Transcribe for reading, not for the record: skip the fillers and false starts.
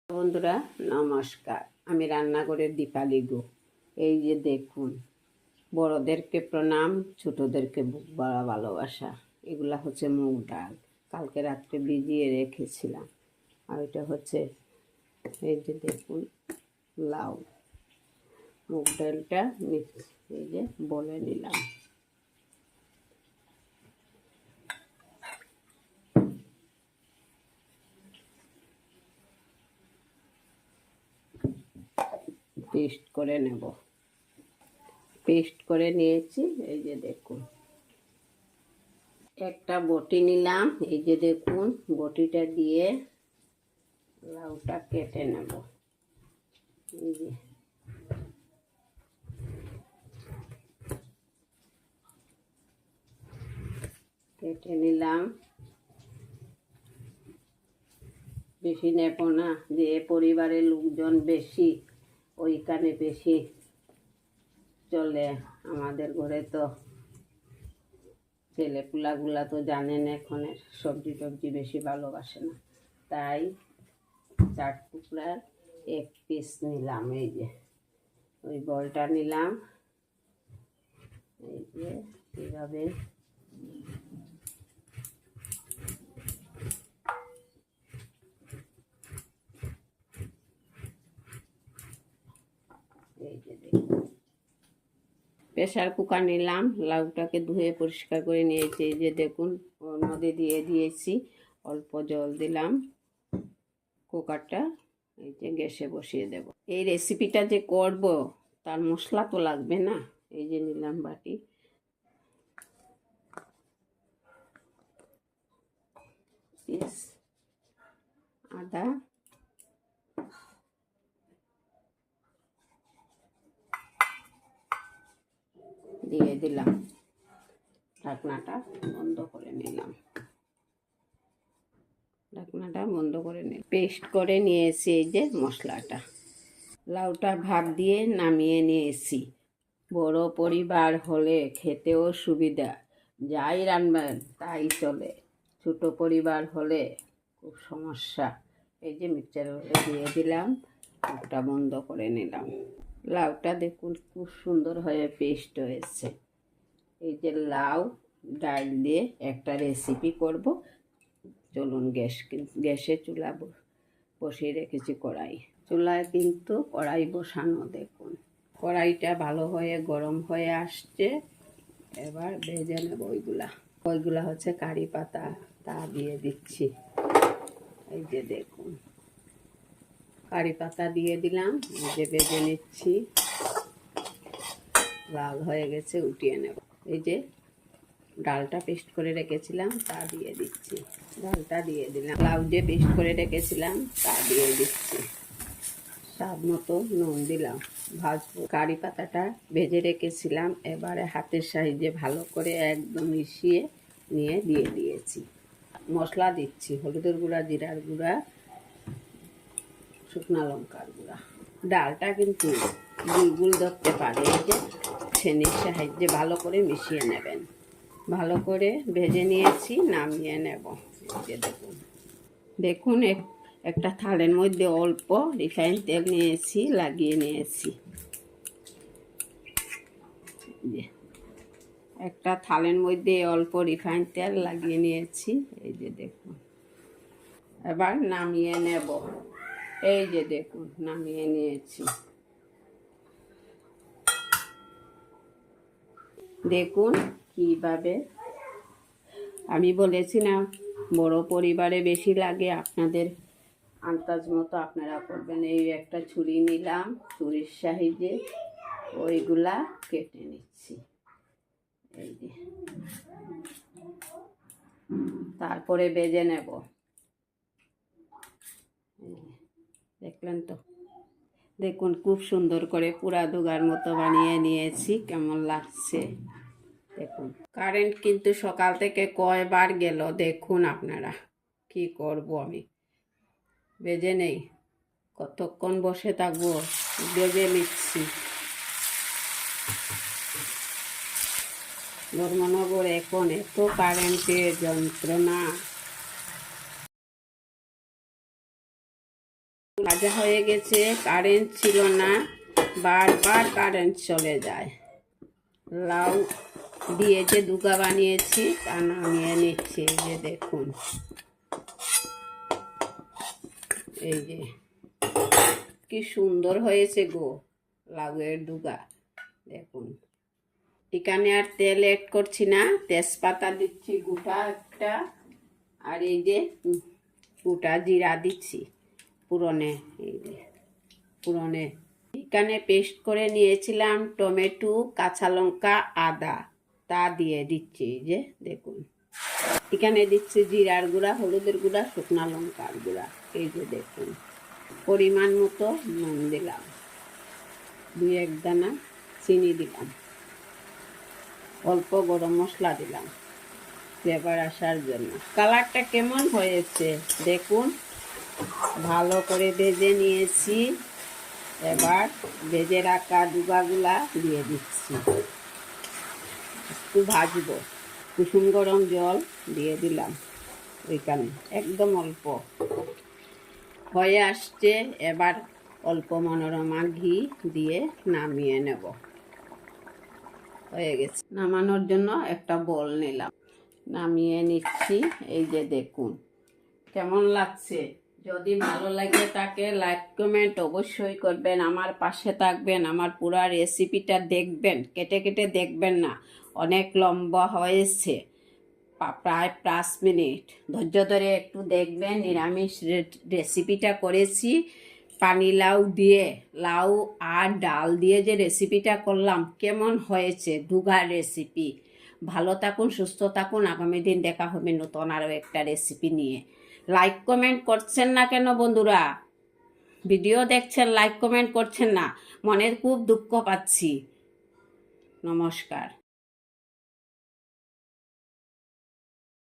বন্ধুরা নমস্কার, আমি রান্নাঘরের দীপালি গো। এই যে দেখুন, বড়দেরকে প্রণাম, ছোটদেরকে বুক ভরা ভালোবাসা। এগুলা হচ্ছে মুগ ডাল, কালকে রাত্রে ভিজিয়ে রেখেছিলাম। আর এটা হচ্ছে এই যে দেখুন লাউ। মুগ ডালটা এই যে বলে নিলাম। পেস্ট করে নেব। পেস্ট করে নিয়েছি, এই যে দেখুন। একটা বটি নিলাম, এই যে দেখুন, বটিটা দিয়ে লাউটা কেটে নেব। এই যে কেটে নিলাম। বেশি নেব না, যে পরিবারের লোকজন বেশি ওইখানে বেশি চলে। আমাদের ঘরে তো ছেলেপুলাগুলা তো জানেন এখনের সবজি টবজি বেশি ভালোবাসে না, তাই 4 টুকরার 1 পিস নিলাম। এই যে ওই বলটা নিলাম, এই যে এইভাবে এই যে দেখুন। প্রেসার কুকার নিলাম, লাউটাকে ধুয়ে পরিষ্কার করে নিয়েছি। এই যে দেখুন, ওর মধ্যে দিয়ে দিয়েছি, অল্প জল দিলাম। কুকারটা এই যে গ্যাসে বসিয়ে দেব। এই রেসিপিটা যে করব তার মশলা তো লাগবে না। এই যে নিলাম বাটি, আদা, দিয়ে দিলাম। ঢাকনাটা বন্ধ করে নিলাম। ঢাকনাটা বন্ধ করে নিই। পেস্ট করে নিয়েছি এই যে মশলাটা। লাউটা ভাপ দিয়ে নামিয়ে নিয়েছি। বড় পরিবার হলে খেতেও সুবিধা, যাই রান্নার তাই চলে। ছোট পরিবার হলে খুব সমস্যা। এই যে মিক্সচার দিয়ে দিলাম, মুখটা বন্ধ করে নিলাম। লাউটা দেখুন খুব সুন্দর হয়ে পেস্ট হয়েছে। এই যে লাউ ডাল দিয়ে একটা রেসিপি করব। চলুন, গ্যাসে চুলা বসিয়ে রেখেছি কড়াই। চুলায় কিন্তু কড়াই বসানো, দেখুন কড়াইটা ভালো হয়ে গরম হয়ে আসছে। এবার ভেজে নেব ওইগুলা হচ্ছে কারি পাতা, তা দিয়ে দিচ্ছি। এই যে দেখুন, কারি পাতা দিয়ে দিলাম। এই যে ভেজে নিচ্ছি, লাল হয়ে গেছে, উঠিয়ে নেব। এই যে ডালটা পেস্ট করে রেখেছিলাম তা দিয়ে দিচ্ছি। ডালটা দিয়ে দিলাম। লাউ যে পেস্ট করে রেখেছিলাম তা দিয়ে দিচ্ছি। স্বাদ মতো নুন দিলাম। ভাজবো। কারি পাতাটা ভেজে রেখেছিলাম, এবারে হাতের সাহায্যে ভালো করে একদম মিশিয়ে নিয়ে দিয়ে দিয়েছি। মশলা দিচ্ছি, হলুদের গুঁড়া, জিরার গুঁড়া, শুকনো লঙ্কার গুঁড়া। ডালটা কিন্তু গুলগুল ধরতে পারে, এই যে ছেনির সাহায্যে ভালো করে মিশিয়ে নেবেন। ভালো করে ভেজে নিয়েছি, নামিয়ে নেব। এই যে দেখুন। দেখুন একটা থালের মধ্যে অল্প রিফাইন তেল নিয়েছি, লাগিয়ে নিয়েছি। একটা থালের মধ্যে অল্প রিফাইন তেল লাগিয়ে নিয়েছি। এই যে দেখুন, এবার নামিয়ে নেব। এই যে দেখুন, নামিয়ে নিয়েছি। দেখুন কিভাবে, আমি বলেছি না বড় পরিবারে বেশি লাগে, আপনাদের আন্দাজ মতো আপনারা করবেন। এই একটা ছুরি নিলাম, ছুরির সাহায্যে ওইগুলা কেটে নিচ্ছি। এই যে তারপরে ভেজে নেব। দেখলেন তো, দেখুন খুব সুন্দর করে পুরা দুগার মতো বানিয়ে নিয়েছি। কেমন লাগছে দেখুন। কারেন্ট কিন্তু সকাল থেকে কয়বার গেল দেখুন আপনারা। কি করব আমি, ভেজে নেই, কতক্ষণ বসে থাকবো, ভেজে নিচ্ছি। ধর্মনগর এখন এত কারেন্টের যন্ত্রণা। ভাজা হয়ে গেছে, কারেন্ট ছিল না, বারবার কারেন্ট চলে যায়। লাউ দিয়ে যে দুগা বানিয়েছি তা নামিয়ে নিচ্ছি। এই যে দেখুন, এই যে কি সুন্দর হয়েছে গো লাউয়ের দুগা। দেখুন, এখানে আর তেল এড করছি না, তেজপাতা দিচ্ছি গোটা একটা, আর এই যে গোটা জিরা দিচ্ছি পুরনে। এই যে পুরনে এখানে পেস্ট করে নিয়েছিলাম টমেটো, কাঁচা লঙ্কা, আদা, তা দিয়ে দিচ্ছি। এই যে দেখুন, এখানে দিচ্ছি জিরার গুঁড়া, হলুদের গুঁড়া, শুকনা লঙ্কার গুঁড়া। এই যে দেখুন, পরিমাণ মতো নুন দিলাম, 2-1 দানা চিনি দিলাম, অল্প গরম মশলা দিলাম ফ্লেভার আসার জন্য। কালারটা কেমন হয়েছে দেখুন, ভালো করে ভেজে নিয়েছি। এবার ভেজে রাখা দুগাগুলা দিয়ে দিচ্ছি, একটু ভাজবো। কুসুম গরম জল দিয়ে দিলাম ওইখানে, একদম অল্প হয়ে আসছে। এবার অল্প মনোরমা ঘি দিয়ে নামিয়ে নেব। হয়ে গেছে। নামানোর জন্য একটা বোল নিলাম, নামিয়ে নিচ্ছি। এই যে দেখুন কেমন লাগছে। যদি ভালো লাগে তাকে লাইক কমেন্ট অবশ্যই করবেন, আমার পাশে থাকবেন, আমার পুরো রেসিপিটা দেখবেন, কেটে কেটে দেখবেন না। অনেক লম্বা হয়েছে, প্রায় 5 মিনিট ধৈর্য ধরে একটু দেখবেন। নিরামিষ রেসিপিটা করেছি পানি লাউ দিয়ে, লাউ আর ডাল দিয়ে যে রেসিপিটা করলাম, কেমন হয়েছে দুগার রেসিপি। ভালো থাকুন, সুস্থ থাকুন, আগামী দিন দেখা হবে নতুন আরও একটা রেসিপি নিয়ে। লাইক কমেন্ট করছেন না কেন বন্ধুরা? ভিডিও দেখছেন, লাইক কমেন্ট করছেন না, মনের খুব দুঃখ পাচ্ছি। নমস্কার।